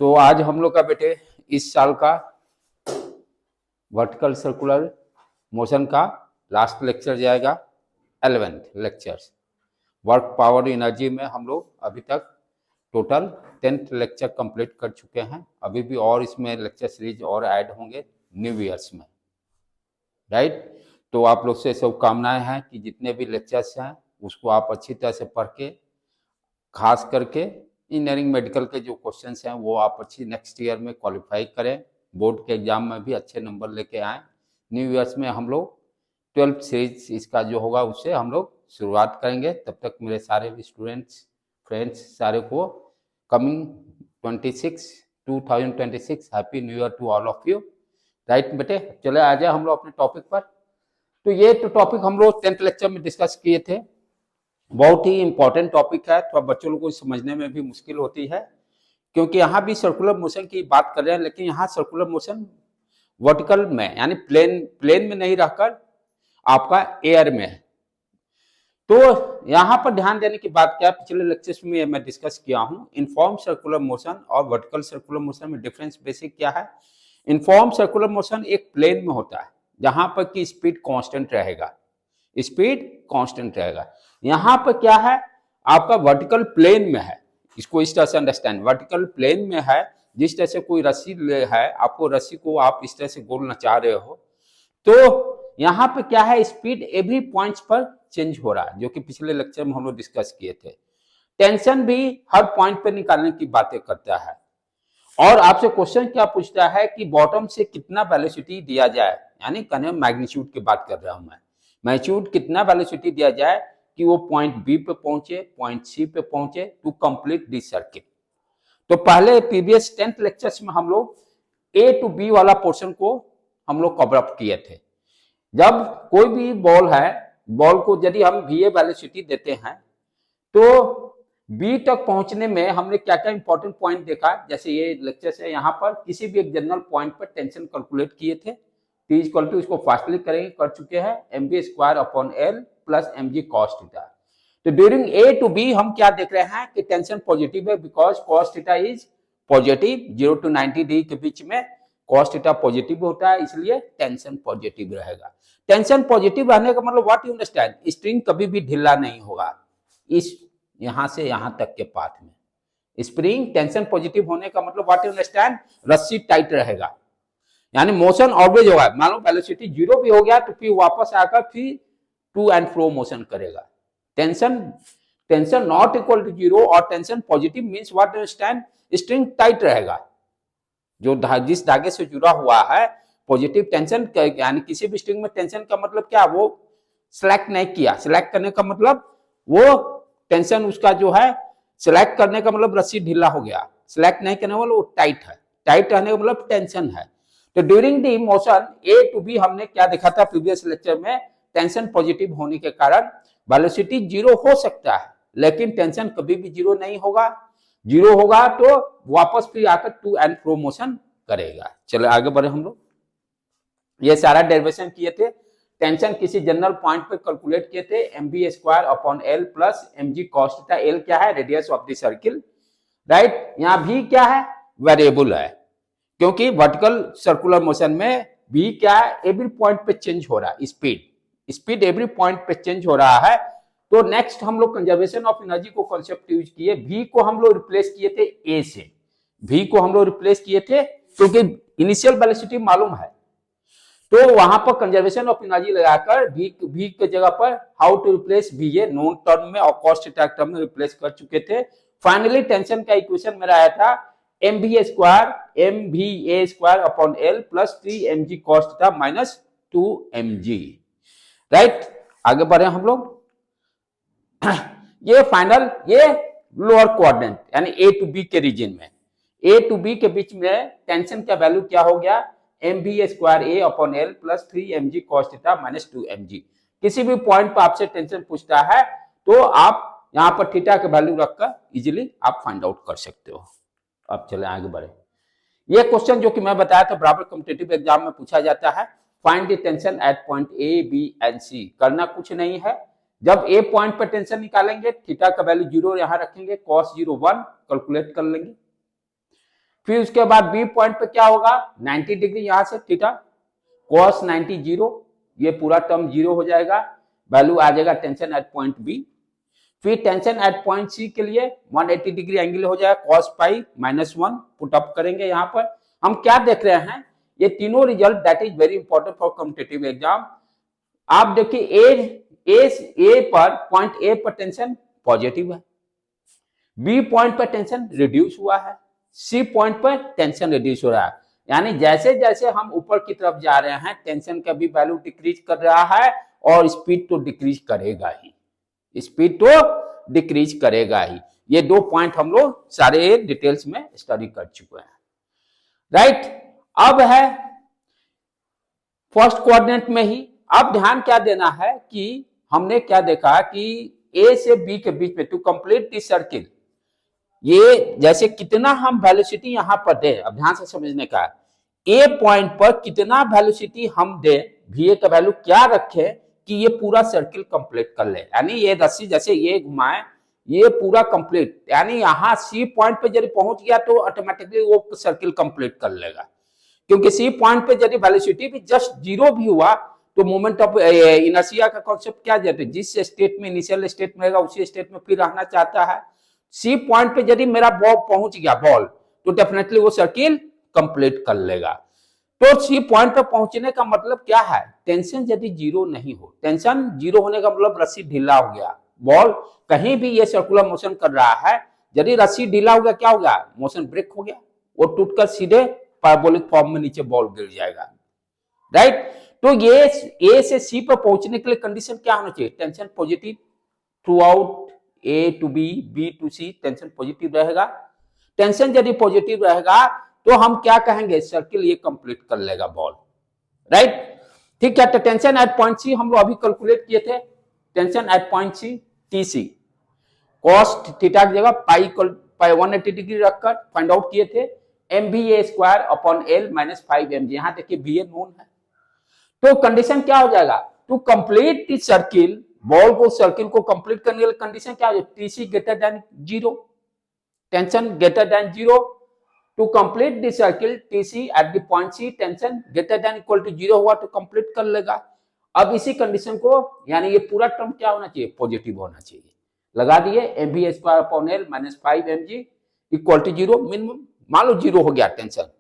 तो आज हम लोग का बेटे इस साल का वर्टिकल सर्कुलर मोशन का लास्ट लेक्चर जाएगा 11th lectures. Work power energy में हम लोग अभी तक टोटल 10th लेक्चर कंप्लीट कर चुके हैं। अभी भी और इसमें लेक्चर सीरीज और ऐड होंगे न्यू ईयर्स में, राइट। तो आप लोग से शुभकामनाएं हैं कि जितने भी लेक्चर्स हैं उसको आप अच्छी तरह से पढ़ के, खास करके इंजीनियरिंग मेडिकल के जो क्वेश्चंस हैं वो आप अच्छी नेक्स्ट ईयर में क्वालिफाई करें, बोर्ड के एग्जाम में भी अच्छे नंबर लेके आएँ। न्यू ईयर्स में हम लोग 12th सीरीज इसका जो होगा उससे हम लोग शुरुआत करेंगे। तब तक मेरे सारे भी स्टूडेंट्स फ्रेंड्स सारे को coming 2026 happy new year to all of you, right बेटे। चले आ जाए हम लोग अपने टॉपिक पर। तो ये तो टॉपिक हम लोग 10th लेक्चर में डिस्कस किए थे। बहुत ही इंपॉर्टेंट टॉपिक है, थोड़ा बच्चों लोगों को समझने में भी मुश्किल होती है क्योंकि यहाँ भी सर्कुलर मोशन की बात कर रहे हैं, लेकिन यहाँ सर्कुलर मोशन वर्टिकल में यानी प्लेन में नहीं रहकर आपका एयर में है। तो यहाँ पर ध्यान देने की बात क्या, पिछले लेक्चर्स में मैं डिस्कस किया हूँ इनफॉर्म सर्कुलर मोशन और वर्टिकल सर्कुलर मोशन में डिफरेंस बेसिक क्या है। इनफॉर्म सर्कुलर मोशन एक प्लेन में होता है जहां पर की स्पीड कांस्टेंट रहेगा, स्पीड कांस्टेंट रहेगा। यहाँ पर क्या है, आपका वर्टिकल प्लेन में है, इसको इस तरह से अंडरस्टैंड, वर्टिकल प्लेन में है। जिस तरह से कोई रस्सी है, आपको रस्सी को आप इस तरह से गोल नचा रहे हो, तो यहाँ पे क्या है, स्पीड एवरी पॉइंट्स पर चेंज हो रहा है, जो कि पिछले लेक्चर में हम लोग डिस्कस किए थे। टेंशन भी हर पॉइंट पे निकालने की बातें करता है और आपसे क्वेश्चन क्या पूछता है कि बॉटम से कितना वेलोसिटी दिया जाए, यानी कहने मैग्नीट्यूड की बात कर रहा हूं मैं, मैग्नीट्यूड कितना वेलोसिटी दिया जाए कि वो पॉइंट बी पे पहुंचे, पॉइंट सी पे पहुंचे टू कंप्लीट दिस सर्किट। तो पहले प्रीवियस 10th लेक्चर्स में हम लोग ए टू बी वाला पोर्शन को हम लोग कवर अप किए थे। जब कोई भी बॉल है, बॉल को यदि हम वी ए वेलोसिटी देते हैं तो बी तक पहुंचने में हमने क्या क्या इंपॉर्टेंट पॉइंट देखा, जैसे ये लेक्चर है, यहाँ पर किसी भी एक जनरल पॉइंट पर टेंशन कैलकुलेट किए थे। T इक्वल टू इसको फास्टली करेंगे, कर चुके हैं, mv² plus mg cos theta. तो ड्यूरिंग ए टू बी हम क्या देख रहे हैं कि टेंशन पॉजिटिव है because cos theta is positive, 0 to 90 degree के बीच में cos थीटा पॉजिटिव होता है, इसलिए टेंशन पॉजिटिव रहेगा। टेंशन पॉजिटिव रहने का मतलब व्हाट यू अंडरस्टैंड, स्ट्रिंग कभी भी ढीला नहीं होगा इस यहां से यहां तक के पाथ में। स्प्रिंग टेंशन पॉजिटिव होने का मतलब व्हाट यू अंडरस्टैंड, रस्सी टाइट रहेगा, यानी मोशन ऑलवेज होगा। मान लो वेलोसिटी 0 भी हो गया तो फिर वापस आकर फिर टू एंड फ्रो मोशन करेगा। टेंशन नॉट इक्वल टू 0 और tension positive means what you understand, string tight रहेगा, जो जिस धागे से जुड़ा हुआ है। पॉजिटिव टेंशन यानी किसी भी स्ट्रिंग में टेंशन का मतलब क्या, वो सिलेक्ट नहीं किया, सिलेक्ट करने का मतलब वो टेंशन उसका जो है, सिलेक्ट करने का मतलब रस्सी ढीला हो गया, सिलेक्ट नहीं करने वाला वो टाइट है, टाइट रहने का मतलब टेंशन है। तो during the motion A to B हमने क्या देखा था प्रीवियस लेक्चर में, टेंशन पॉजिटिव होने के कारण वेलोसिटी 0 हो सकता है लेकिन टेंशन कभी भी 0 नहीं होगा। 0 होगा तो वापस फिर आकर टू एंड फ्रो मोशन करेगा। चलो आगे बढ़े हम लोग। ये सारा डेरिवेशन किए थे, टेंशन किसी जनरल पॉइंट पे कैलकुलेट किए थे, mv² plus mg cos theta. L क्या है, radius of the circle, right. यहां भी क्या है, वेरिएबल है, क्योंकि वर्टिकल सर्कुलर मोशन में v क्या है, एवरी पॉइंट पे चेंज हो रहा है, स्पीड एवरी पॉइंट पे चेंज हो रहा है। तो नेक्स्ट हम लोग कंजर्वेशन ऑफ एनर्जी को कॉन्सेप्ट यूज किए, v को हम लोग रिप्लेस किए थे a से, v को हम लोग रिप्लेस किए थे क्योंकि इनिशियल वेलोसिटी मालूम है, तो वहां पर कंजर्वेशन ऑफ एनर्जी लगाकर v के जगह पर how to replace va known term में और cos थीटा टर्म में रिप्लेस कर चुके थे। फाइनली टेंशन का इक्वेशन मेरा आया था mva² plus 3mg cos theta minus 2mg, right. आगे बढ़े हम लोग। ये फाइनल, ये लोअर क्वाड्रेंट यानी ए टू बी के रीजन में, ए टू बी के बीच में टेंशन का वैल्यू क्या हो गया, mv²a/L plus 3mg cos theta minus 2mg। किसी भी पॉइंट पर आपसे टेंशन पूछता है तो आप यहां पर थीटा का वैल्यू रखकर इजीली आप फाइंड आउट कर सकते हो। अब चले आगे बढ़े। ये क्वेश्चन जो कि मैं बताया था बराबर कॉम्पिटिटिव एग्जाम में पूछा जाता है, find the tension at point A B and C. करना कुछ नहीं है, जब ए पॉइंट पर टेंशन निकालेंगे, थीटा का वैल्यू 0 यहां रखेंगे, cos 0 1 कैलकुलेट कर लेंगे, फिर उसके बाद बी पॉइंट पे क्या होगा 90 डिग्री, यहां से थीटा cos 90 जीरो, ये पूरा टर्म जीरो हो जाएगा, वैल्यू आ जाएगा टेंशन एट पॉइंट बी। फिर टेंशन एट पॉइंट सी के लिए 180 डिग्री एंगल हो जाएगा cos पाई -1, पुट अप करेंगे। यहां पर हम क्या देख रहे हैं, ये तीनों result that is very important for competitive exam. आप देखिए ए पर पॉइंट ए पर टेंशन पॉजिटिव है, बी पॉइंट पर टेंशन रिड्यूस हुआ है, सी पॉइंट पर टेंशन रिड्यूस हो रहा है। यानी जैसे जैसे हम ऊपर की तरफ जा रहे हैं टेंशन का भी वैल्यू डिक्रीज कर रहा है और स्पीड तो डिक्रीज करेगा ही, स्पीड तो डिक्रीज करेगा ही। ये दो पॉइंट हम लोग सारे डिटेल्स में स्टडी कर चुके हैं, राइट। अब है फर्स्ट कोऑर्डिनेट में ही, अब ध्यान क्या देना है कि हमने क्या देखा कि ए से बी के बीच में टू कंप्लीट दिस सर्किल, ये जैसे कितना हम वेलोसिटी यहां पर दे, अब ध्यान से समझने का, ए पॉइंट पर कितना वेलोसिटी हम दे, वी का वैल्यू क्या रखे कि ये पूरा सर्किल कंप्लीट कर ले। यानी ये रस्सी जैसे ये घुमाए, ये पूरा कंप्लीट, यानी यहां सी पॉइंट पे यदि पहुंच गया तो ऑटोमेटिकली वो सर्किल कंप्लीट कर लेगा, क्योंकि सी पॉइंट पे यदि वेलोसिटी भी जस्ट जीरो भी हुआ तो मोमेंट ऑफ इनर्शिया का कॉन्सेप्ट क्या जाते हैं, जिस स्टेट में इनिशियल स्टेट में रहेगा उसी स्टेट में फिर रहना चाहता है। सी पॉइंट पे यदि मेरा बॉल पहुंच गया बॉल तो डेफिनेटली वो सर्किल कंप्लीट कर लेगा। तो सी पॉइंट पे पहुंचने का मतलब क्या है, टेंशन यदि जीरो नहीं हो, टेंशन जीरो होने का मतलब रस्सी ढीला हो गया, बॉल कहीं भी ये सर्कुलर मोशन कर रहा है, यदि रस्सी ढीला हो गया क्या हो गया, मोशन ब्रेक हो गया, वो टूटकर सीधे पैराबोलिक फॉर्म में नीचे बॉल गिर जाएगा, राइट। तो ये ए से सी पर पहुंचने के लिए कंडीशन क्या होना चाहिए, tension positive throughout A to B, B to C, tension positive रहेगा। टेंशन यदि पॉजिटिव रहेगा तो हम क्या कहेंगे, सर्किल ये कंप्लीट कर लेगा बॉल, राइट। ठीक है, तो टेंशन एट पॉइंट सी हम लोग अभी कैलकुलेट किए थे, tension at point C T C cos theta की जगह पाई 180 डिग्री रखकर फाइंड आउट किए थे, MVA square upon L minus 5mg। यहां देखिए VA नोन है, तो कंडीशन क्या हो जाएगा, to complete this circle, ball को सर्किल को कंप्लीट करने के लिए कंडीशन क्या हो जाएगी, TC greater than zero, tension greater than zero. To complete this circle TC at the point C, tension greater than equal to zero हुआ तो कंप्लीट कर लेगा। अब इसी कंडीशन को, यानी ये पूरा टर्म क्या होना चाहिए, पॉजिटिव होना चाहिए, लगा दिए MVA square upon L minus 5mg equal to zero. Minimum मान लो जीरो हो गया टेंशन,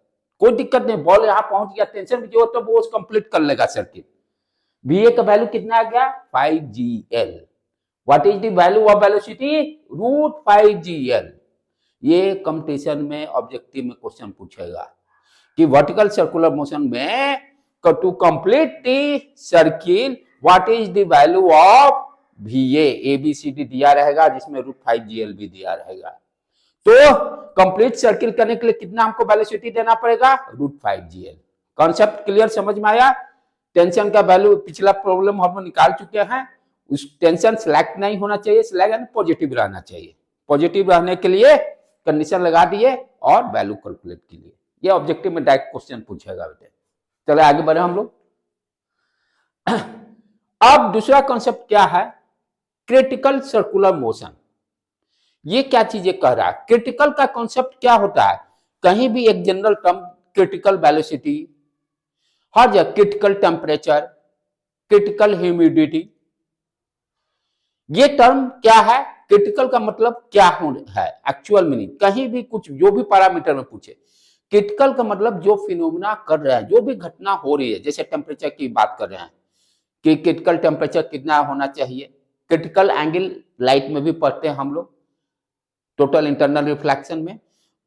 कोई दिक्कत नहीं, बॉल यहां पहुंच गया, टेंशन भी जो तो वो कंप्लीट कर लेगा सर्किट। VA का वैल्यू कितना आ गया 5GL, what is the value of velocity, √5GL। ये कंपटीशन में ऑब्जेक्टिव में क्वेश्चन पूछेगा कि वर्टिकल सर्कुलर मोशन में to complete the circle what is the value of VA, ABCD दिया रहेगा जिसमें √5GL भी दिया रहेगा। तो कंप्लीट सर्किल करने के लिए कितना हमको वेलोसिटी देना पड़ेगा, √5GL। कॉन्सेप्ट क्लियर, समझ में आया। टेंशन का वैल्यू पिछला प्रॉब्लम हम निकाल चुके हैं, उस टेंशन स्लैक नहीं होना चाहिए, स्लैक यानी पॉजिटिव रहना चाहिए, पॉजिटिव रहने के लिए कंडीशन लगा दिए और वैल्यू कैलकुलेट के लिए। ये ऑब्जेक्टिव में डायरेक्ट क्वेश्चन पूछेगा बेटे। चलो आगे बढ़े हम लोग। अब दूसरा कॉन्सेप्ट क्या है, क्रिटिकल सर्कुलर मोशन। ये क्या चीजें कह रहा है, क्रिटिकल का कॉन्सेप्ट क्या होता है, कहीं भी एक जनरल टर्म क्रिटिकल वेलोसिटी, हर जगह क्रिटिकल टेम्परेचर, क्रिटिकल ह्यूमिडिटी, ये टर्म क्या है, क्रिटिकल का मतलब क्या है, एक्चुअल मीनिंग, कहीं भी कुछ जो भी पैरामीटर में पूछे, क्रिटिकल का मतलब जो फिनोमिना कर रहा है, जो भी घटना हो रही है, जैसे टेम्परेचर की बात कर रहे हैं कि क्रिटिकल टेम्परेचर कितना होना चाहिए, क्रिटिकल एंगल लाइट में भी पढ़ते हैं हम लोग टोटल इंटरनल रिफ्लेक्शन में,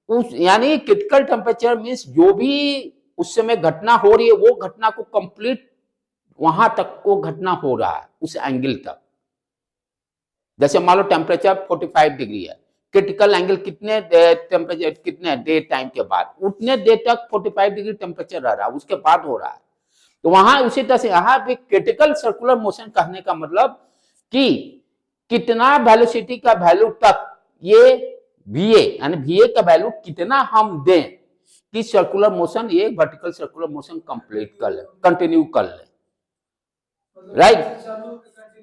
उस यानी क्रिटिकल टेम्परेचर मींस जो भी उस समय घटना हो रही है वो घटना को कंप्लीट वहां तक को घटना हो रहा है उस एंगल तक। जैसे मान लो टेम्परेचर 45 डिग्री है, क्रिटिकल एंगल कितने टेम्परेचर कितने डे टाइम के बाद, उतने देर तक 45 डिग्री टेम्परेचर रह रहा है, उसके बाद हो रहा है। तो वहां उसी तरह से यहाँ भी क्रिटिकल सर्कुलर मोशन कहने का मतलब कि कितना वेलोसिटी का वैल्यू तक ये VA यानी VA का वैल्यू कितना हम दें कि सर्कुलर मोशन, ये वर्टिकल सर्कुलर मोशन कंप्लीट कर ले, कंटिन्यू कर ले, राइट,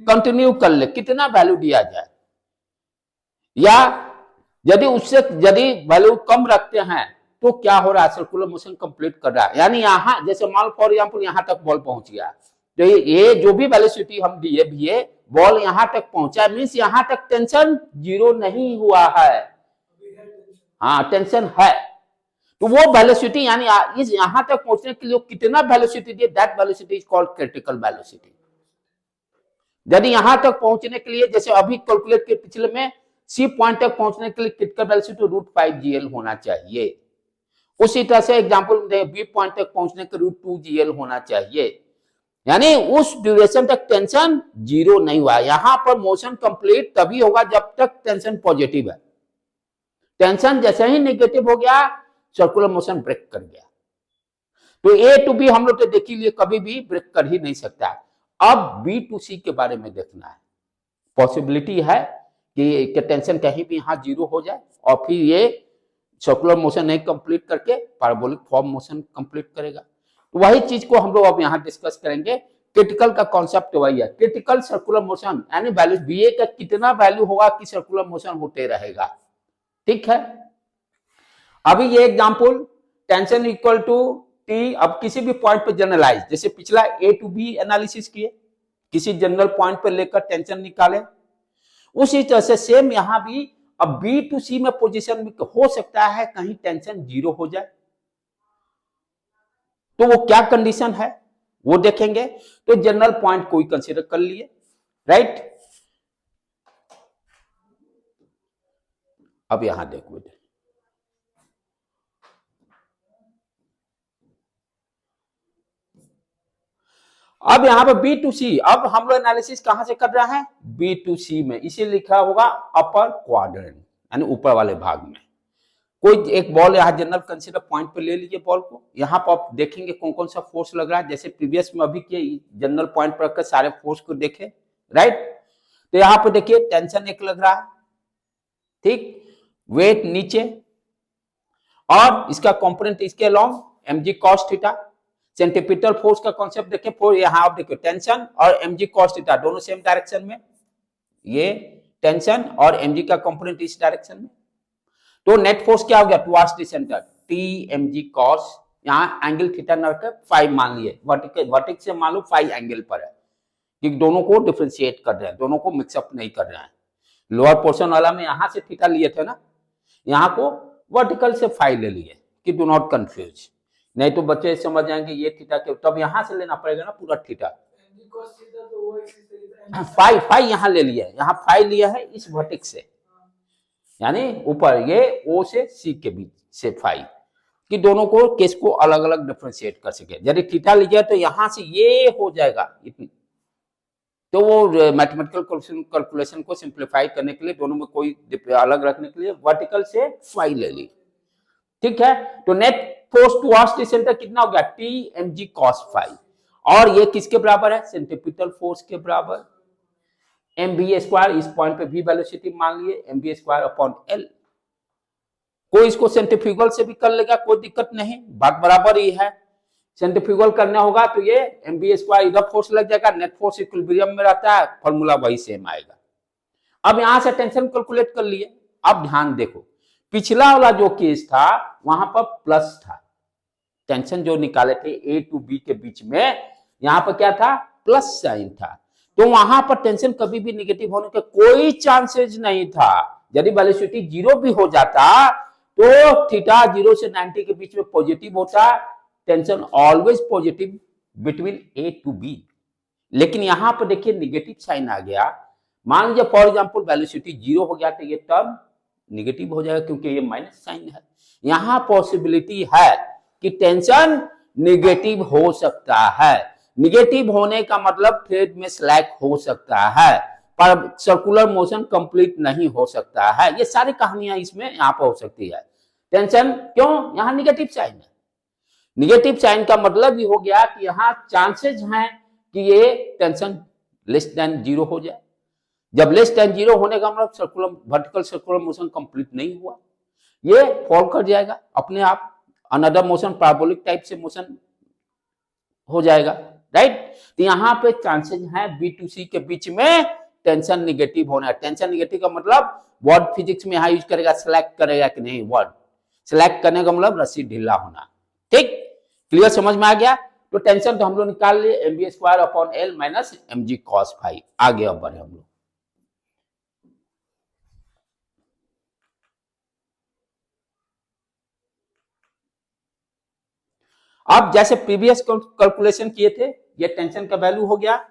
कंटिन्यू कर ले, कितना वैल्यू दिया जाए, या यदि उससे यदि वैल्यू कम रखते हैं तो क्या हो रहा है, सर्कुलर मोशन कंप्लीट कर रहा है। यानी यहाँ जैसे मान लो फॉर एग्जाम्पल यहाँ तक बॉल पहुंच गया, तो ये जो भी वेलोसिटी हम दिए भी है, बॉल यहाँ तक पहुंचा, मीन्स यहाँ तक टेंशन जीरो नहीं हुआ है, हाँ टेंशन है। तो वो वेलोसिटी यानी इस यहां तक पहुंचने के लिए कितना वेलोसिटी दिए, that velocity is called critical velocity. यदि यहां तक पहुंचने के लिए जैसे अभी कैलकुलेट के पिछले में सी पॉइंट तक पहुंचने के लिए क्रिटिकल वेलोसिटी √5 GL होना चाहिए, उसी तरह से एग्जांपल बी पॉइंट तक पहुंचने के √2 GL होना चाहिए। यानी उस ड्यूरेशन तक टेंशन जीरो नहीं हुआ। यहां पर मोशन कंप्लीट तभी होगा जब तक टेंशन पॉजिटिव है। टेंशन जैसे ही नेगेटिव हो गया, सर्कुलर मोशन ब्रेक कर गया। तो ए टू बी हम लोग तो देखिए लिए कभी भी ब्रेक कर ही नहीं सकता। अब बी टू सी के बारे में देखना है। पॉसिबिलिटी है कि टेंशन कहीं भी यहां जीरो हो जाए और फिर ये सर्कुलर मोशन नहीं कंप्लीट करके पैराबोलिक फॉर्म मोशन कंप्लीट करेगा। तो वही चीज को हम लोग अब यहां डिस्कस करेंगे। क्रिटिकल का कॉन्सेप्ट वही है, क्रिटिकल सर्कुलर मोशन यानी वैल्यू बी ए का कितना वैल्यू होगा कि सर्कुलर मोशन होते रहेगा। ठीक है, अभी ये example tension equal to T, अब किसी भी पॉइंट पे जनरलाइज, जैसे पिछला ए टू बी एनालिसिस किए, किसी जनरल पॉइंट पे लेकर टेंशन निकाले, उसी तरह से सेम यहां भी अब बी टू सी में पोजीशन में हो सकता है कहीं टेंशन जीरो हो जाए, तो वो क्या कंडीशन है वो देखेंगे। तो जनरल पॉइंट कोई कंसीडर कर लिए, राइट। अब यहां देखो, अब यहां पर बी टू सी, अब हम लोग एनालिसिस कहां से कर रहे हैं, बी टू सी में, इसे लिखा होगा अपर क्वाड्रेंट यानी ऊपर वाले भाग में। कोई एक बॉल यहाँ जनरल कंसीडर पॉइंट पे ले लीजिए बॉल को, यहाँ पर आप देखेंगे कौन कौन सा फोर्स लग रहा है, जैसे प्रीवियस में अभी किए जनरल पॉइंट पर रखकर सारे फोर्स को देखे, राइट। तो यहाँ पे देखिए टेंशन एक लग रहा है, ठीक, वेट नीचे, और इसका कंपोनेंट इसके along mg cos theta. Centripetal force का कॉन्सेप्ट देखिए, फोर यहां आप देखिए टेंशन और mg cos थीटा दोनों सेम डायरेक्शन में, ये टेंशन और mg का कंपोनेंट इस डायरेक्शन में। तो नेट फोर्स क्या हो गया towards the centre, T mg cos, यहाँ एंगल थीटा न रखकर फाइव मान लिए, वर्टिकल से मान लो फाइव एंगल पर है, कि दोनों को डिफरेंशिएट कर रहे हैं, दोनों को मिक्सअप नहीं कर रहे हैं। लोअर पोर्शन वाला में यहां से थीटा लिए थे ना, यहाँ को वर्टिकल से फाइव ले लिए कि डू नॉट कंफ्यूज, नहीं तो बच्चे समझ जाएंगे ये थीटा के, तब यहां से लेना पड़ेगा ना पूरा थीटा। फाइव यहां ले लिया, यहाँ फाइव लिया है इस वर्टिक से, यानी ऊपर ये ओ से सी के बीच से फाइव, कि दोनों को केस को अलग अलग डिफरेंशिएट कर सके। यदि थीटा लिया तो यहां से ये हो जाएगा इतनी, तो वो मैथमेटिकल कैलकुलेशन को सिंप्लीफाई करने के लिए दोनों में कोई अलग रखने के लिए वर्टिकल से फाइव ले ली, ठीक है। तो net force towards the centre कितना हो गया, टी mg cos फाइव, और ये किसके बराबर है, सेंट्रीपिटल फोर्स के बराबर, mv स्क्वायर, इस पॉइंट पे भी वेलोसिटी मान लिए mv स्क्वायर अपॉन l। कोई इसको सेंट्रीफ्यूगल से भी कर लेगा, कोई दिक्कत नहीं, बात बराबर ही है। सेंट्रीफ्यूगल करना होगा तो ये mv स्क्वायर इधर फोर्स लग जाएगा, नेट फोर्स इक्विलिब्रियम में रहता है, फॉर्मूला वही सेम आएगा। अब यहां से टेंशन कैलकुलेट कर लिए। अब ध्यान देखो, पिछला वाला जो केस था वहां पर प्लस था, टेंशन जो निकाले थे ए टू बी के बीच में, यहां पर क्या था, प्लस साइन था, तो वहां पर टेंशन कभी भी निगेटिव होने का कोई चांसेस नहीं था। यदि वेलोसिटी जीरो भी हो जाता तो थीटा 0 से 90 के बीच में पॉजिटिव होता, tension always positive between A to B. लेकिन यहां पर देखिए निगेटिव साइन आ गया, मान लीजिए फॉर एग्जांपल वेलोसिटी जीरो हो गया तो ये टर्म निगेटिव हो जाएगा क्योंकि ये माइनस साइन है। यहां पॉसिबिलिटी है कि टेंशन निगेटिव हो सकता है, निगेटिव होने का मतलब थ्रेड में स्लैक हो सकता है, पर सर्कुलर मोशन कंप्लीट नहीं हो सकता है। ये सारी कहानियां इसमें यहां पर हो सकती है। टेंशन क्यों, यहां निगेटिव साइन है, निगेटिव साइन का मतलब ये हो गया कि यहां चांसेस हैं कि ये टेंशन लेस देन जीरो हो जाए। जब लेस देन जीरो होने का मतलब circular vertical circular motion complete नहीं हुआ, ये फॉल कर जाएगा अपने आप, अनदर मोशन पैराबोलिक टाइप से मोशन हो जाएगा, राइट। तो यहाँ पे चांसेस हैं बी टू सी के बीच में टेंशन निगेटिव होना है। टेंशन निगेटिव का मतलब वर्ड फिजिक्स में यहाँ यूज करेगा, स्लैक करेगा कि नहीं वर्ड, सिलेक्ट करने का मतलब रस्सी ढीला होना। ठीक, क्लियर, समझ में आ गया। तो टेंशन तो हम लोग निकाल लिए mv square upon L minus mg cos phi. आगे अब बढ़े हम लोग। अब जैसे प्रीवियस कैलकुलेशन किए थे, ये टेंशन का वैल्यू हो गया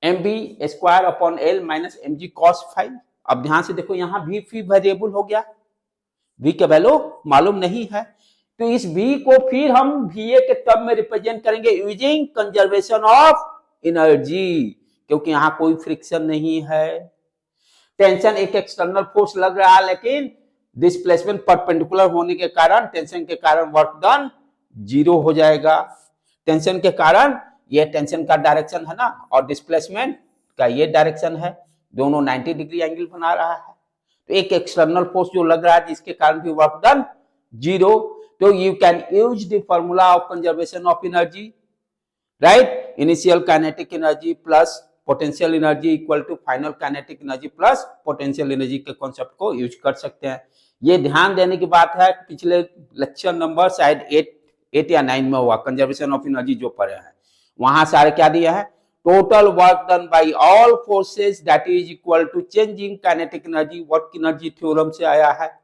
mv square upon L minus mg cos phi. अब ध्यान से देखो, यहां भी फ्री वेरिएबल हो गया, v का वैल्यू मालूम नहीं है, तो इस v को फिर हम va के टर्म में रिप्रेजेंट करेंगे यूजिंग कंजर्वेशन ऑफ एनर्जी, क्योंकि यहां कोई फ्रिक्शन नहीं है। टेंशन एक एक्सटर्नल फोर्स लग रहा है, लेकिन डिस्प्लेसमेंट परपेंडिकुलर होने के कारण, टेंशन के कारण वर्क डन 0 हो जाएगा। टेंशन के कारण ये टेंशन का डायरेक्शन है ना, और डिस्प्लेसमेंट का ये डायरेक्शन है, दोनों 90 डिग्री एंगल बना रहा है। तो एक एक्सटर्नल फोर्स जो लग रहा है जिसके कारण भी वर्क डन 0। तो you can use the formula of conservation of energy, right. Initial kinetic energy plus potential energy equal to final kinetic energy plus potential energy के कॉन्सेप्ट को यूज कर सकते हैं। ये ध्यान देने की बात है, पिछले लेक्चर नंबर शायद 8 या 9 में हुआ, कंजर्वेशन ऑफ एनर्जी जो पढ़े हैं, वहां सारे क्या दिया है, total work done by all forces that is equal to change in kinetic energy, work energy theorem से आया है।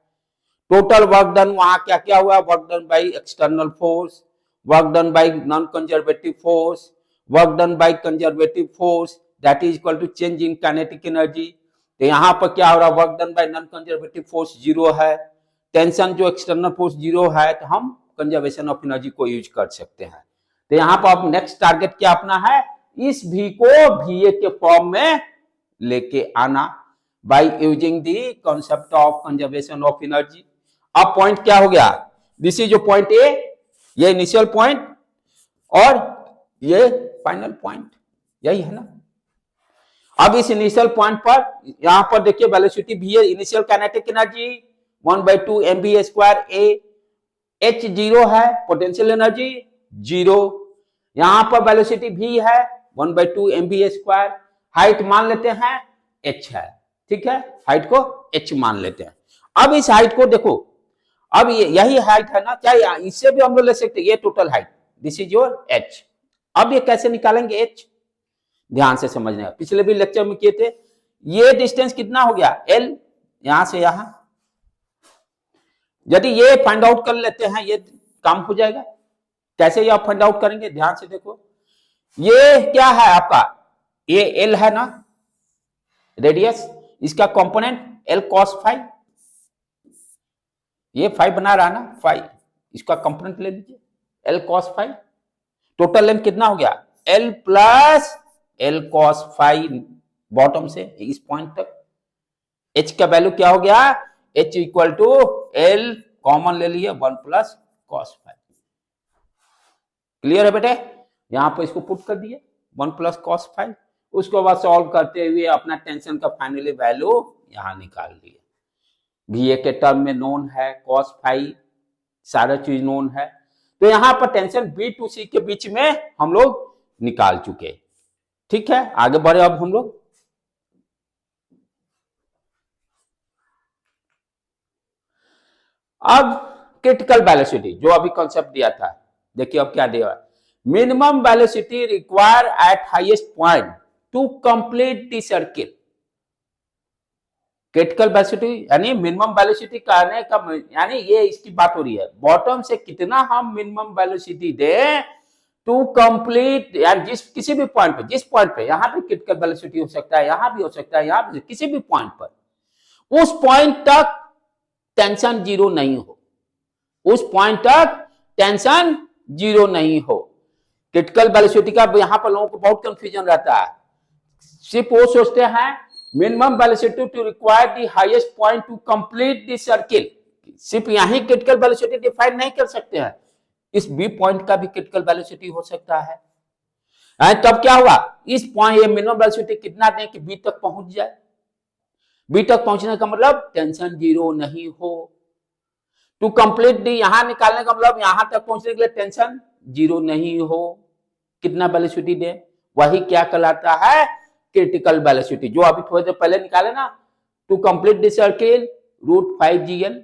टोटल वर्क डन वहां क्या क्या हुआ, work done by external force, work done by non conservative force, work done by conservative force that is equal to change in kinetic energy. तो यहां पर क्या हो रहा है, work done by non conservative force 0 है, टेंशन जो external force 0 है, तो हम कंजर्वेशन ऑफ एनर्जी को यूज कर सकते हैं। तो यहां पर अब नेक्स्ट टारगेट क्या अपना है, इस v को va के फॉर्म में लेके आना by using the concept of conservation of energy. अब पॉइंट क्या हो गया, दिस इज जो पॉइंट ए, ये इनिशियल पॉइंट और ये फाइनल पॉइंट, यही है ना। अब इस इनिशियल पॉइंट पर यहां पर देखिए वेलोसिटी v है, initial kinetic energy 1/2 mv square a, h 0 है, पोटेंशियल एनर्जी 0, यहां पर वेलोसिटी v है 1/2 mv स्क्वायर, हाइट मान लेते हैं h है, ठीक है, हाइट को h मान लेते हैं। अब इस हाइट को देखो, अब यही हाइट है ना, चाहे इससे भी हम लोग ले सकते हैं, ये total height, this is your h। अब ये कैसे निकालेंगे h, ध्यान से समझने का, पिछले भी लेक्चर में किए थे। ये डिस्टेंस कितना हो गया l, यहां से यहां, यदि ये फाइंड आउट कर लेते हैं ये काम हो जाएगा। कैसे ये आप फाइंड आउट करेंगे, ध्यान से देखो, ये क्या है आपका, ये l है ना रेडियस, इसका कंपोनेंट l cos फाई, ये फाई बना रहा ना फाई, इसका कंपोनेंट ले लीजिए l cos phi. Total length कितना हो गया, l plus l cos phi, bottom से इस पॉइंट तक। h का वैल्यू क्या हो गया, h equal to l common ले लिए 1 प्लस cos फाई। क्लियर है बेटे, यहां पर इसको पुट कर दिए 1 प्लस cos फाई। उसके बाद सॉल्व करते हुए अपना टेंशन का फाइनली वैल्यू यहां निकाल लिए, va के टर्म में नोन है, cos फाई सारा चीज नोन है। तो यहां पर टेंशन b टू c के बीच में हम लोग निकाल चुके। ठीक है, आगे बढ़े अब हम लोग। अब क्रिटिकल वेलोसिटी जो अभी कॉन्सेप्ट दिया था, देखिए अब क्या दिया, minimum velocity require eight highest point to complete the circle. Critical velocity यानी मिनिमम वेलोसिटी कहने का यानी ये इसकी बात हो रही है, बॉटम से कितना हम मिनिमम वेलोसिटी दें टू कंप्लीट, यानी जिस किसी भी पॉइंट पे, जिस पॉइंट पे, यहां पे क्रिटिकल वेलोसिटी हो सकता है, यहां भी हो सकता है, यहां भी, किसी भी पॉइंट पर, उस पॉइंट तक टेंशन 0 नहीं हो, उस पॉइंट तक टेंशन 0 नहीं हो। क्रिटिकल वेलोसिटी का यहां पर लोगों को बहुत कंफ्यूजन रहता है, सिर्फ वो सोचते हैं minimum velocity to require the highest point to complete the circle, सिर्फ यही क्रिटिकल वेलोसिटी डिफाइन नहीं कर सकते हैं, इस बी पॉइंट का भी क्रिटिकल वेलोसिटी हो सकता है। तब क्या हुआ, इस पॉइंट ये मिनिमम वेलोसिटी कितना दें कि बी तक पहुंच जाए, बी तक पहुंचने का मतलब टेंशन 0 नहीं हो। टू कंप्लीट डी यहां निकालने का मतलब यहां तक पहुंचने के लिए टेंशन 0 नहीं हो, कितना वेलोसिटी दे, वही क्या कहलाता है क्रिटिकल वेलोसिटी, जो अभी थोड़ी देर पहले निकाले ना, to complete the circle √5 GL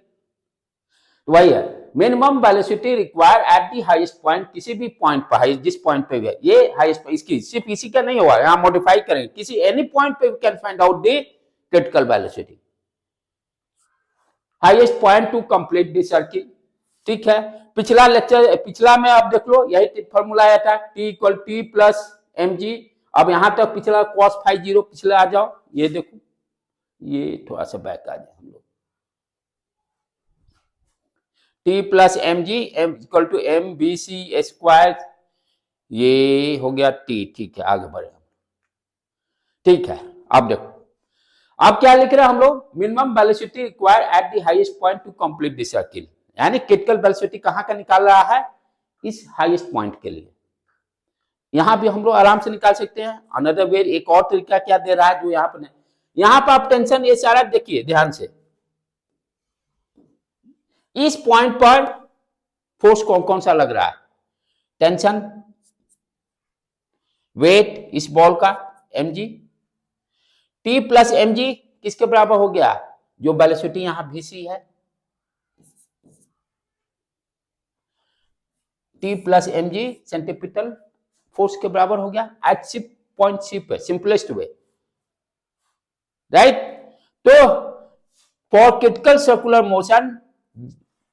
तो वही है minimum velocity require at the highest point, किसी भी पॉइंट पर, जिस पॉइंट पे भी है ये हाईएस्ट, इसकी सिर्फ इसी का नहीं हुआ, यहाँ मॉडिफाई करेंगे, किसी एनी पॉइंट पे we can find out the critical velocity, highest point to complete the circle. ठीक है, पिछला लेक्चर, पिछला में आप देख लो यही फॉर्मूला आया था, T equal T plus mg। अब यहां तक पिछला cos फाई 0 पिछले आ जाओ, ये देखो, ये थोड़ा सा बैक आ जाए हम लोग, T plus mg equal to M B C square, ये हो गया T। ठीक है, आगे बढ़े। ठीक है, अब देखो अब क्या लिख रहे हैं हम लोग, minimum velocity require at the highest point to complete the circle, यानी क्रिटिकल वेलोसिटी कहां का निकाल रहा है, इस हाईएस्ट पॉइंट के लिए। यहां भी हम लोग आराम से निकाल सकते हैं। अनदर वे, एक और तरीका क्या दे रहा है जो यहाँ पर, यहां पर आप टेंशन ये सारा देखिए ध्यान से, इस पॉइंट पर फोर्स कौन सा लग रहा है, टेंशन, वेट इस बॉल का mg, T प्लस mg किसके बराबर हो गया, जो वेलोसिटी यहां vc है, T plus mg centripetal force के बराबर हो गया एट शिप पॉइंट सी पे, सिंपलेस्ट वे, राइट। तो for critical circular motion,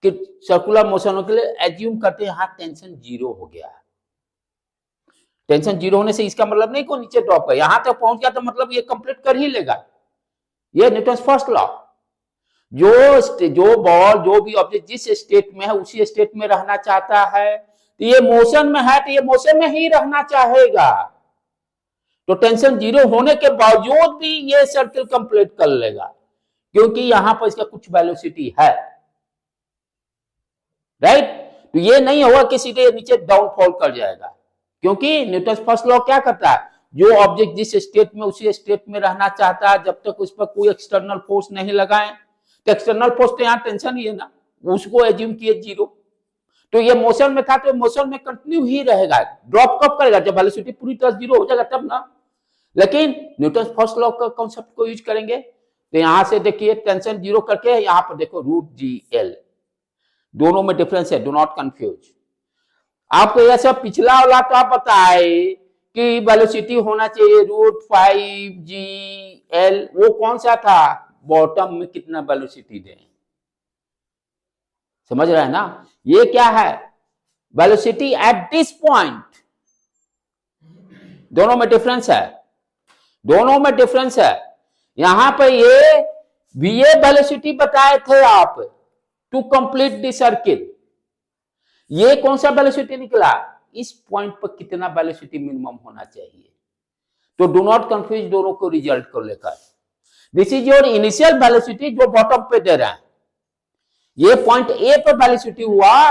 circular मोशनों के लिए एज्यूम करते हैं यहां टेंशन 0 हो गया। टेंशन 0 होने से इसका मतलब नहीं को नीचे ड्रॉप कर, यहां तक पहुंच गया तो मतलब ये कंप्लीट कर ही लेगा, ये न्यूटन्स फर्स्ट लॉ। जो बॉल, जो भी ऑब्जेक्ट जिस स्टेट में है उसी स्टेट में रहना चाहता है, तो ये मोशन में है तो ये मोशन में ही रहना चाहेगा, तो टेंशन 0 होने के बावजूद भी ये सर्किल कंप्लीट कर लेगा, क्योंकि यहां पर इसका कुछ वेलोसिटी है, राइट। तो ये नहीं होगा कि सीधे नीचे डाउनफॉल कर जाएगा, क्योंकि न्यूटन्स फर्स्ट लॉ क्या करता है, जो ऑब्जेक्ट जिस स्टेट में उसी स्टेट में रहना चाहता है, जब तक उस पर कोई एक्सटर्नल फोर्स नहीं लगाए, तो एक्सटर्नल फोर्स तो यहाँ टेंशन ही है ना, उसको एज्यूम किए 0, तो ये मोशन में था तो मोशन में कंटिन्यू ही रहेगा, ड्रॉप कब करेगा, जब वेलोसिटी पूरी तरह 0 हो जाएगा तब ना। लेकिन न्यूटन फर्स्ट लॉ का कॉन्सेप्ट को यूज करेंगे, तो यहां से देखिए टेंशन 0 करके यहां पर देखो √GL, दोनों में डिफरेंस है, डू नॉट कंफ्यूज। आपको यह सब पिछला वाला तो आप बताए कि वेलोसिटी होना चाहिए √5GL, वो कौन सा था, बॉटम में कितना वेलोसिटी दें, समझ रहे हैं ना। ये क्या है, वेलोसिटी एट दिस पॉइंट, दोनों में डिफरेंस है, दोनों में डिफरेंस है। यहां पर ये VA वेलोसिटी बताए थे आप टू कंप्लीट द सर्किल, ये कौन सा वेलोसिटी निकला, इस पॉइंट पर कितना वेलोसिटी मिनिमम होना चाहिए, तो डू नॉट कंफ्यूज दोनों को रिजल्ट को लेकर। This is your initial velocity जो बॉटम पे दे रहा है, ये पॉइंट ए पर वेलोसिटी हुआ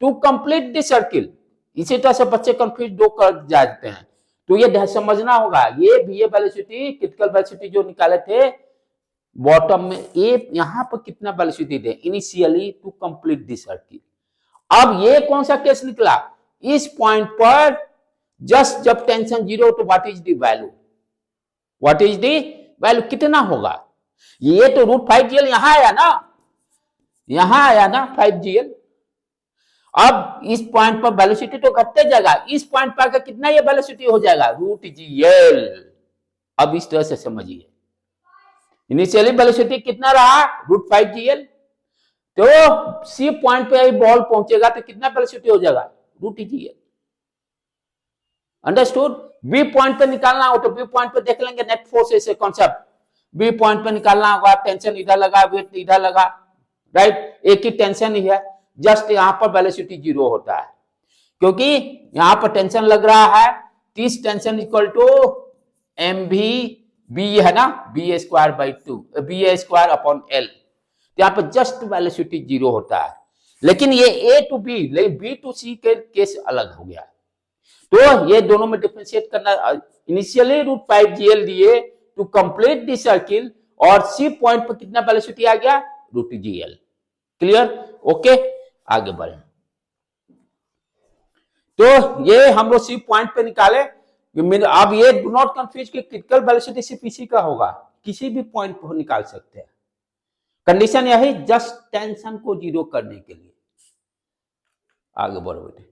टू कंप्लीट द सर्किल। इसी तरह से बच्चे कंफ्यूज दो कर जाते हैं, तो ये समझना होगा, ये VA वेलोसिटी, क्रिटिकल वेलोसिटी जो निकाले थे बॉटम में, ए यहां पर कितना वेलोसिटी दे initially to complete the circle. अब ये कौन सा केस निकला, इस पॉइंट पर जस्ट जब टेंशन 0, तो what is the value, what is the value, कितना होगा, ये तो √5GL यहां आया ना, यहां आया ना 5GL। अब इस पॉइंट पर वेलोसिटी तो घटते जाएगा, इस पॉइंट पर आकर कितना ये वेलोसिटी हो जाएगा, √GL। अब इस तरह से समझिए, इनिशियली वेलोसिटी कितना रहा, √5GL, तो सी पॉइंट पे बॉल पहुंचेगा तो कितना वेलोसिटी हो जाएगा, √GL। अंडरस्टूड। बी पॉइंट पे निकालना हो तो बी पॉइंट पे देख लेंगे नेट फोर्स से कॉन्सेप्ट, बी पॉइंट पे निकालना होगा, टेंशन इधर लगा, वेट इधर लगा, राइट, एक ही टेंशन ही है, जस्ट यहां पर वेलोसिटी 0 होता है, क्योंकि यहां पर टेंशन लग रहा है, 30 tension equal to mv, b है ना, BA²/2, BA²/L, यहां पर जस्ट वेलोसिटी 0 होता है। लेकिन ये A to B, लेकिन B to C के केस अलग हो गया, तो ये दोनों में डिफरेंशिएट करना, इनिशियली √5GL दिए टू कंप्लीट द सर्किल, और C पॉइंट पर कितना वेलोसिटी आ गया, √GL। क्लियर, ओके, आगे बढ़े। तो ये हम लोग C पॉइंट पे निकाले। अब ये डू नॉट कंफ्यूज कि क्रिटिकल वेलोसिटी सिर्फ इसी का होगा, किसी भी पॉइंट पर निकाल सकते हैं, कंडीशन यही, जस्ट टेंशन को जीरो करने के लिए। आगे बढ़ो बेटे।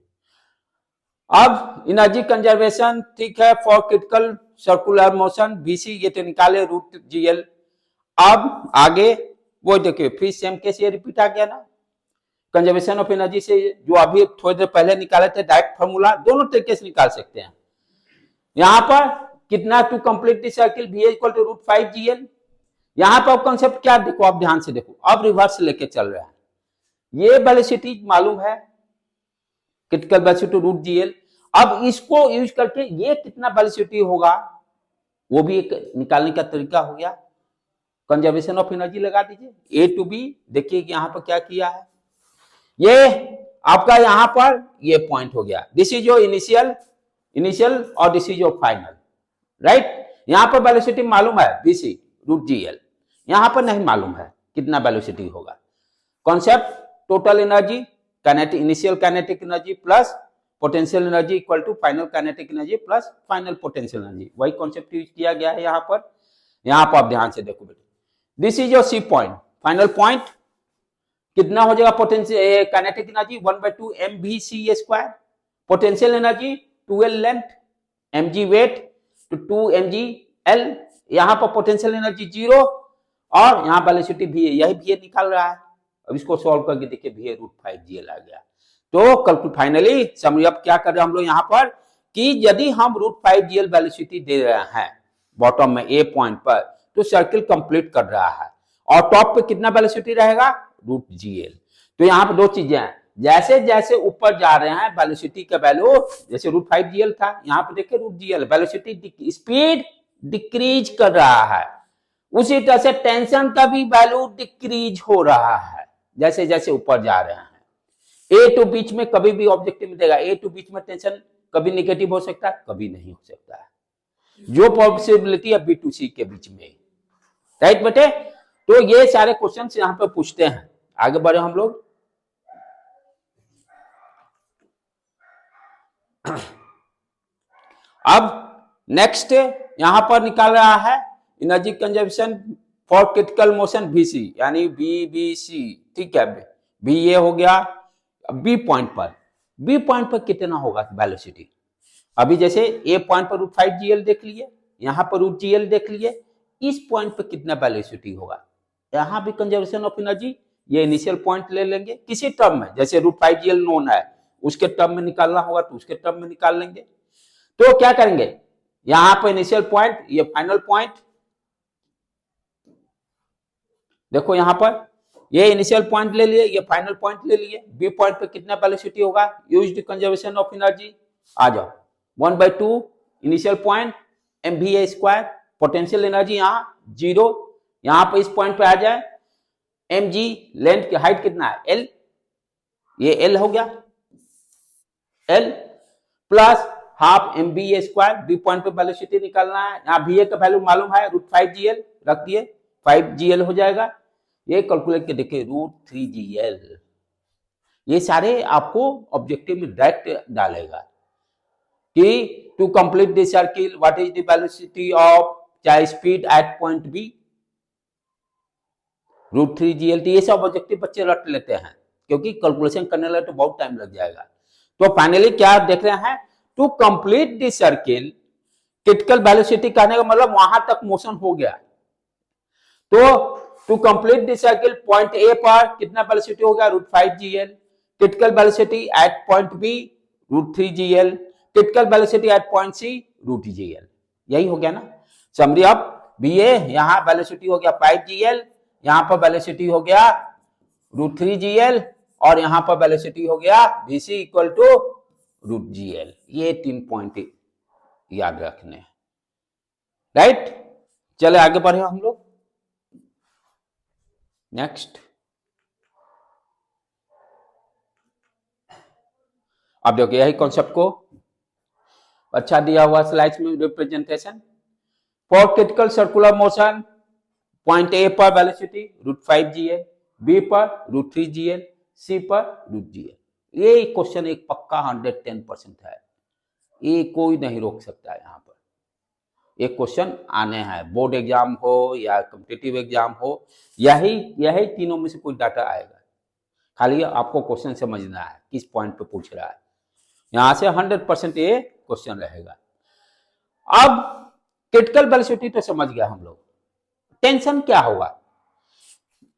अब एनर्जी कंजर्वेशन, ठीक है, for critical circular motion BC, ये तो निकाले रूट जीएल। अब आगे वो देखिए फिर सेम केस ये रिपीट आ गया ना, कंजर्वेशन ऑफ एनर्जी से जो अभी थोड़ी देर पहले निकाले थे डायरेक्ट फार्मूला, दोनों तरीके से निकाल सकते हैं। यहां पर कितना to complete the circle, V equal to root 5 GL। यहां पर कॉन्सेप्ट क्या देखो, आप ध्यान से देखो, अब रिवर्स लेके चल रहा है। ये वेलोसिटी मालूम है, क्रिटिकल वेलोसिटी रूट GL। अब इसको यूज करके ये कितना वेलोसिटी होगा वो भी एक निकालने का तरीका हो गया। कंजर्वेशन ऑफ एनर्जी लगा दीजिए, A टू B। देखिए यहां पर क्या किया है, ये आपका यहां पर ये पॉइंट हो गया, दिस इज योर इनिशियल और this is your final, right. यहां पर वेलोसिटी मालूम है BC रूट GL, यहां पर नहीं मालूम है कितना वेलोसिटी होगा। Concept total energy, kinetic, initial kinetic energy plus potential energy equal to final kinetic energy plus final potential energy, वही कॉन्सेप्ट यूज किया गया है यहां पर। यहां पर आप ध्यान से देखो बेटे, this is your C point, final point कितना हो जाएगा potential kinetic energy 1/2 mvc², potential energy 2L length, mg weight तो 2 mgl। यहां पर पोटेंशियल एनर्जी 0 और यहां वेलोसिटी भी है, यही भी निकाल रहा है। अब इसको सॉल्व करके देखिए, भी रूट 5 GL आ गया। तो कल फाइनली समझ अब क्या कर रहे हैं हम लोग यहां पर कि यदि हम रूट 5 GL वेलोसिटी दे रहे हैं बॉटम में A पॉइंट पर, तो सर्किल कंप्लीट कर रहा है और टॉप पे कितना वेलोसिटी रहेगा रूट GL। तो यहाँ पर दो चीजें हैं, जैसे जैसे ऊपर जा रहे हैं वेलोसिटी का वैल्यू, जैसे रूट 5 GL था, यहाँ पे देखिए root GL velocity speed decrease कर रहा है, उसी तरह से टेंशन का भी वैल्यू डिक्रीज हो रहा है जैसे जैसे ऊपर जा रहे हैं। A टू बीच में कभी भी ऑब्जेक्टिव में देगा, A टू बीच में टेंशन कभी नेगेटिव हो सकता है, कभी नहीं हो सकता है, जो पॉसिबिलिटी है B टू C के बीच में, राइट बेटे। तो ये सारे क्वेश्चन यहां पे पूछते हैं। आगे बढ़े हम लोग। अब नेक्स्ट यहां पर निकाल रहा है energy conservation for critical motion BC, यानी BBC, ठीक है। B ये हो गया। B पॉइंट पर कितना होगा वेलोसिटी, अभी जैसे A पॉइंट पर रूट 5 GL देख लिए, यहां पर रूट GL देख लिए, इस पॉइंट पर कितना वेलोसिटी होगा। यहां भी कंजर्वेशन ऑफ एनर्जी, ये इनिशियल पॉइंट ले लेंगे किसी टर्म में, जैसे रूट 5 GL नोन है, उसके टर्म में निकालना होगा तो उसके टर्म में निकाल लेंगे। तो क्या करेंगे, यहां पर इनिशियल पॉइंट, ये फाइनल पॉइंट, देखो यहां पर ये इनिशियल पॉइंट ले लिए, ये फाइनल पॉइंट ले लिए। B पॉइंट पे कितना वेलोसिटी होगा, यूज्ड कंजर्वेशन ऑफ एनर्जी, आ जाओ 1/2 initial point mva², potential energy यहां 0, यहां पर इस पॉइंट पे आ जाए, mg लेंथ की हाइट कितना है L, ये L हो गया, L plus half mva²। B point पे वेलोसिटी निकालना है, यहाँ va का वैल्यू मालूम है रूट 5 GL, रख दिए 5 GL हो जाएगा। ये कैलकुलेट के देखिए रूट 3 GL, ये सारे आपको ऑब्जेक्टिव में डायरेक्ट डालेगा कि to complete the circle what is the velocity of चाहे speed at point B, root 3 GL। ये सब ऑब्जेक्टिव बच्चे रट लेते हैं क्योंकि कैलकुलेशन करने लगे तो बहुत टाइम लग जाएगा। तो फाइनली क्या देख रहे हैं, to complete the circle, critical velocity कहने का मतलब वहां तक मोशन हो गया। तो to complete the circle point A पर कितना वेलोसिटी होगा root 5 GL, critical velocity at point B root 3 GL, critical velocity at point C root GL। यही हो गया ना समरी। अब BA यहां वेलोसिटी हो गया 5 GL, यहां पर वेलोसिटी हो गया रूट 3 GL और यहां पर वेलोसिटी हो गया BC equal to root GL। ये 3 पॉइंट याद रखने, राइट। चले आगे बढ़े हम लोग नेक्स्ट। अब देखिए यही कॉन्सेप्ट को अच्छा दिया हुआ स्लाइड्स में representation. For critical circular motion point A पर वेलोसिटी रूट 5 GL, B पर रूट 3 GL, C पर रूट GL। ये क्वेश्चन एक पक्का 110% है, ये कोई नहीं रोक सकता है यहाँ पर। एक क्वेश्चन आने हैं, बोर्ड एग्जाम हो या कॉम्पिटिटिव एग्जाम हो, यही तीनों में से कोई डाटा आएगा। खाली आपको क्वेश्चन समझना है किस पॉइंट पे पूछ रहा है, यहां से 100% ये क्वेश्चन रहेगा। अब क्रिटिकल वेलोसिटी तो समझ गया हम लोग, टेंशन क्या होगा?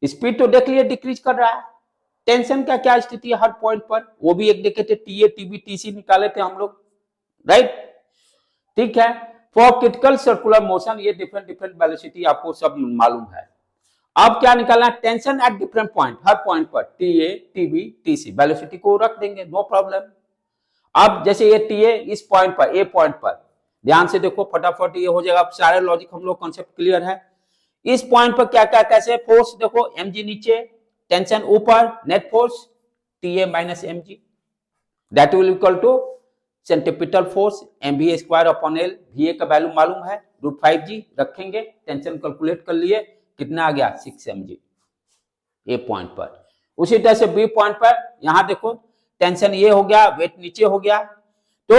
स्पीड तो देख लिया डिक्रीज कर रहा है, टेंशन का क्या स्थिति है हर पॉइंट पर, वो भी एक देखे थे, टीए टीबी टीसी निकाले थे हम लोग, राइट? ठीक है, फॉर क्रिटिकल सर्कुलर मोशन ये डिफरेंट डिफरेंट वेलोसिटी आपको सब मालूम है। अब क्या निकालना है? Tension at different point, her point पर टीए टीबी टीसी वेलोसिटी को रख देंगे, नो प्रॉब्लम। अब जैसे ये टीए इस पॉइंट पर, ए पॉइंट पर, ध्यान से देखो फटाफट ये हो जाएगा, सारे लॉजिक हम लोग कॉन्सेप्ट क्लियर है। इस पॉइंट पर क्या क्या कैसे फोर्स देखो, mg नीचे, टेंशन ऊपर, net force TA minus mg, that will equal to centripetal force mv square upon l, va का वैल्यू मालूम है √5g, रखेंगे, टेंशन कैलकुलेट कर लिए, कितना आ गया 6 mg ए पॉइंट पर। उसी तरह से बी पॉइंट पर यहां देखो टेंशन ये हो गया, वेट नीचे हो गया, तो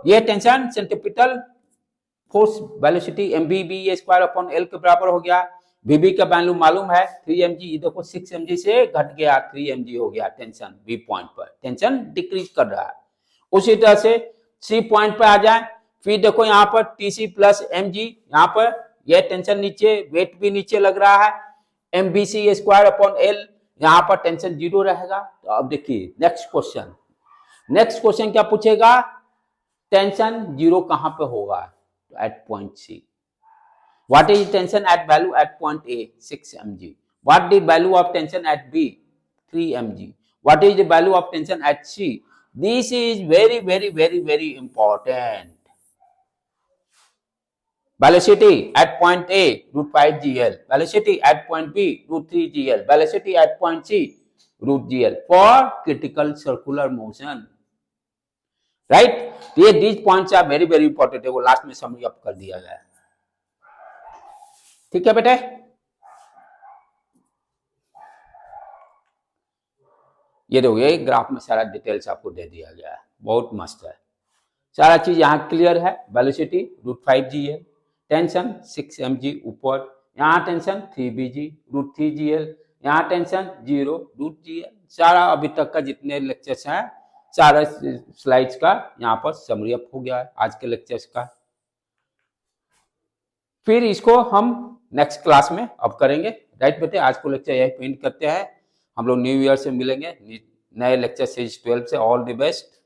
ये tension centripetal force velocity mv square upon l के बराबर हो गया। vb का वैल्यू मालूम है 3 mg, ये देखो 6 mg से घट गया 3 mg हो गया टेंशन b पॉइंट पर, टेंशन डिक्रीज कर रहा है। उसी तरह से c पॉइंट पर आ जाए, फिर देखो यहाँ पर tc प्लस mg, यहाँ पर ये टेंशन नीचे, वेट भी नीचे लग रहा है, mvc स्क्वायर अपॉन l, यहाँ पर टेंशन 0 रहेगा। तो अब देखिए नेक्स्ट क्वेश्चन क्या पूछेगा? टेंशन 0 कहां पे होगा? at point C. What is tension at value at point A? 6 mg. What the value of tension at B? 3 mg. What is the value of tension at C? This is very important. Velocity at point A √5 gl. Velocity at point B √3 gl. Velocity at point C √gl for critical circular motion. Right? ये these points are very important है, वो last में summary up कर दिया गया है। ठीक है बेटे, ये देखो ये ग्राफ में सारा डिटेल्स आपको दे दिया गया है, बहुत मस्त है, सारा चीज यहाँ क्लियर है। वेलोसिटी √5 gl, टेंशन 6 mg ऊपर, यहाँ टेंशन 3 bg √3 gl, यहाँ टेंशन 0 √gl। सारा अभी तक का जितने लेक्चर्स हैं सारा स्लाइड्स का यहाँ पर समरी अप हो गया है आज के लेक्चर्स का। फिर इसको हम नेक्स्ट क्लास में अब करेंगे, राइट बेटे? आज को लेक्चर यही पेंट करते हैं, हम लोग न्यू ईयर से मिलेंगे नए लेक्चर सीरीज 12 से। All the best.